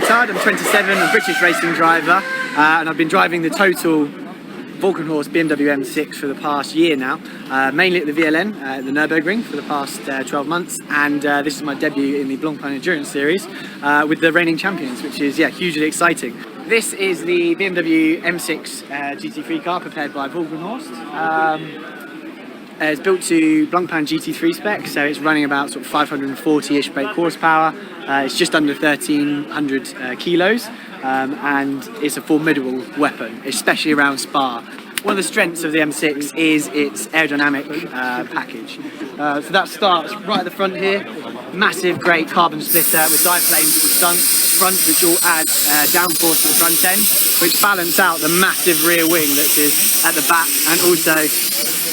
Pittard, I'm 27, I'm a British racing driver, and I've been driving the total Walkenhorst BMW M6 for the past year now, mainly at the VLN, the Nürburgring, for the past 12 months, and this is my debut in the Blancpain Endurance Series with the reigning champions, which is hugely exciting. This is the BMW M6 GT3 car prepared by Walkenhorst. It's built to Blancpain GT3 spec, so it's running about sort of 540-ish brake horsepower. It's just under 1,300 kilos, and it's a formidable weapon, especially around Spa. One of the strengths of the M6 is its aerodynamic package. So that starts right at the front here. Massive, great carbon splitter with diaphragms on the front, which will add downforce to the front end, which balance out the massive rear wing that is at the back, and also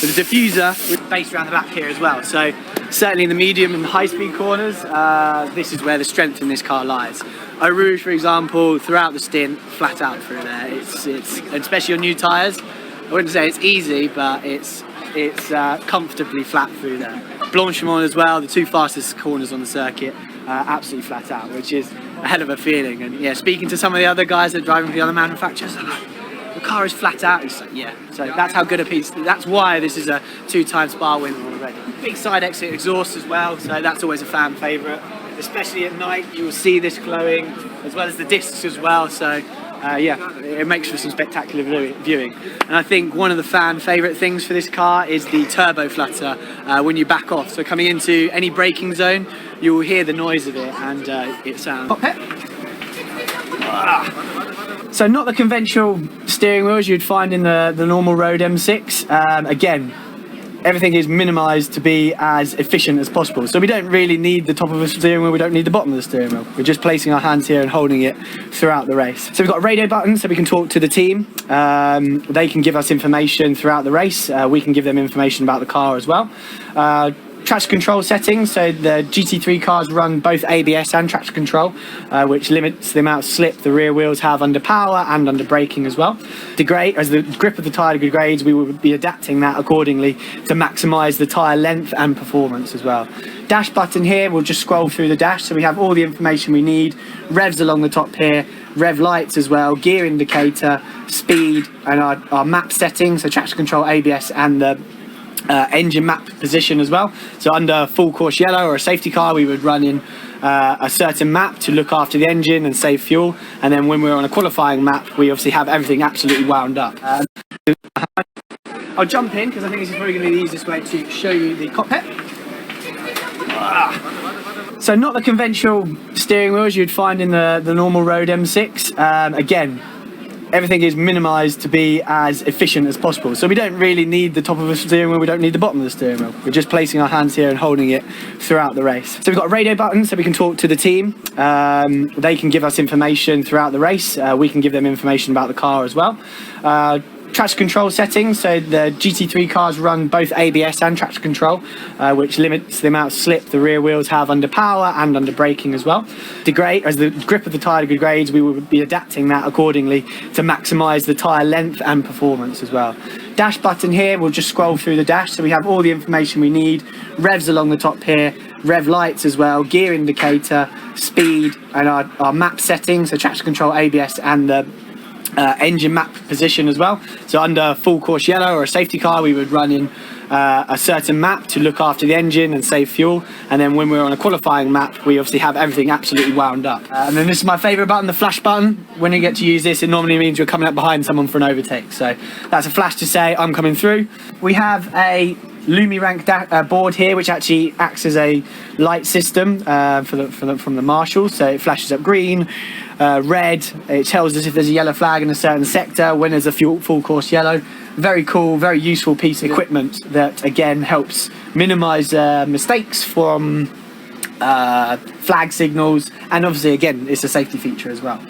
the diffuser with base around the back here as well. So certainly in the medium and high speed corners, this is where the strength in this car lies. Eau Rouge, for example, throughout the stint, flat out through there. It's especially on new tyres. I wouldn't say it's easy, but it's comfortably flat through there. Blanchimont as well, the two fastest corners on the circuit, absolutely flat out, which is a hell of a feeling. And yeah, speaking to some of the other guys that are driving for the other manufacturers, the car is flat out. It's like, yeah, so that's how good a piece. That's why this is a 2-time Spa winner already. Big side exit exhaust as well, so that's always a fan favourite. Especially at night, you will see this glowing, as well as the discs as well. So yeah, it makes for some spectacular viewing. And I think one of the fan favourite things for this car is the turbo flutter when you back off. So coming into any braking zone, you will hear the noise of it, and it sounds. So not the conventional steering wheels you'd find in the normal road M6. Again, everything is minimised to be as efficient as possible. So we don't really need the top of the steering wheel, we don't need the bottom of the steering wheel. We're just placing our hands here and holding it throughout the race. So we've got a radio button so we can talk to the team. They can give us information throughout the race. We can give them information about the car as well. Traction control settings, so the GT3 cars run both ABS and traction control, which limits the amount of slip the rear wheels have under power and under braking as well. Degrade, as the grip of the tyre degrades, we will be adapting that accordingly to maximise the tyre length and performance as well. Dash button here, we'll just scroll through the dash, so we have all the information we need. Revs along the top here, rev lights as well, gear indicator, speed, and our map settings, so traction control, ABS, and the engine map position as well. So under full course yellow or a safety car, we would run in a certain map to look after the engine and save fuel, and then when we're on a qualifying map, we obviously have everything absolutely wound up. I'll jump in because I think this is probably going to be the easiest way to show you the cockpit. So not the conventional steering wheels you'd find in the normal road M6. Again, everything is minimised to be as efficient as possible. So we don't really need the top of the steering wheel, we don't need the bottom of the steering wheel. We're just placing our hands here and holding it throughout the race. So we've got a radio button so we can talk to the team. They can give us information throughout the race. We can give them information about the car as well. Traction control settings, so the GT3 cars run both ABS and traction control, which limits the amount of slip the rear wheels have under power and under braking as well. Degrade, as the grip of the tyre degrades, we will be adapting that accordingly to maximise the tyre length and performance as well. Dash button here, we'll just scroll through the dash, so we have all the information we need. Revs along the top here, rev lights as well, gear indicator, speed, and our map settings, so traction control, ABS, and the engine map position as well. So under full course yellow or a safety car, we would run in a certain map to look after the engine and save fuel, and then when we're on a qualifying map, we obviously have everything absolutely wound up. And then this is my favourite button, the flash button. When you get to use this, it normally means you're coming up behind someone for an overtake, so that's a flash to say I'm coming through. We have a LumiRank board here, which actually acts as a light system from the marshals, so it flashes up green, red. It tells us if there's a yellow flag in a certain sector, when there's a full course yellow. Very cool, very useful piece of equipment that again helps minimise mistakes from flag signals, and obviously again it's a safety feature as well.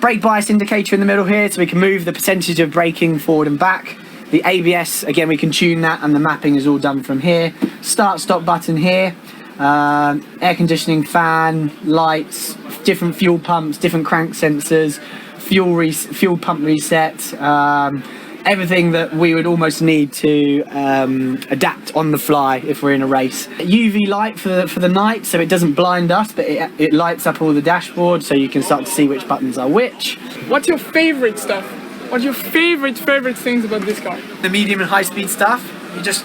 Brake bias indicator in the middle here, so we can move the percentage of braking forward and back. The ABS, again, we can tune that, and the mapping is all done from here. Start stop button here, air conditioning fan, lights, different fuel pumps, different crank sensors, fuel pump reset, everything that we would almost need to adapt on the fly if we're in a race. UV light for the night, so it doesn't blind us, but it lights up all the dashboard, so you can start to see which buttons are which. What's your favorite stuff? What's your favorite things about this car? The medium and high speed stuff,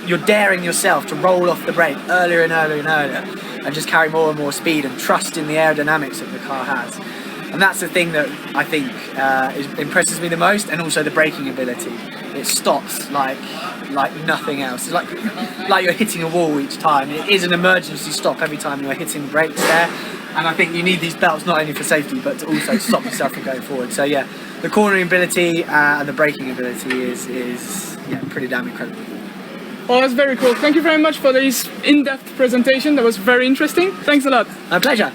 you're daring yourself to roll off the brake earlier and earlier and earlier, and just carry more and more speed and trust in the aerodynamics that the car has. And that's the thing that I think impresses me the most, and also the braking ability. It stops like nothing else. It's like you're hitting a wall each time. It is an emergency stop every time you're hitting the brakes there. And I think you need these belts not only for safety, but to also stop yourself from going forward. So yeah, the cornering ability and the braking ability is pretty damn incredible. Well, that's very cool. Thank you very much for this in-depth presentation. That was very interesting. Thanks a lot. My pleasure.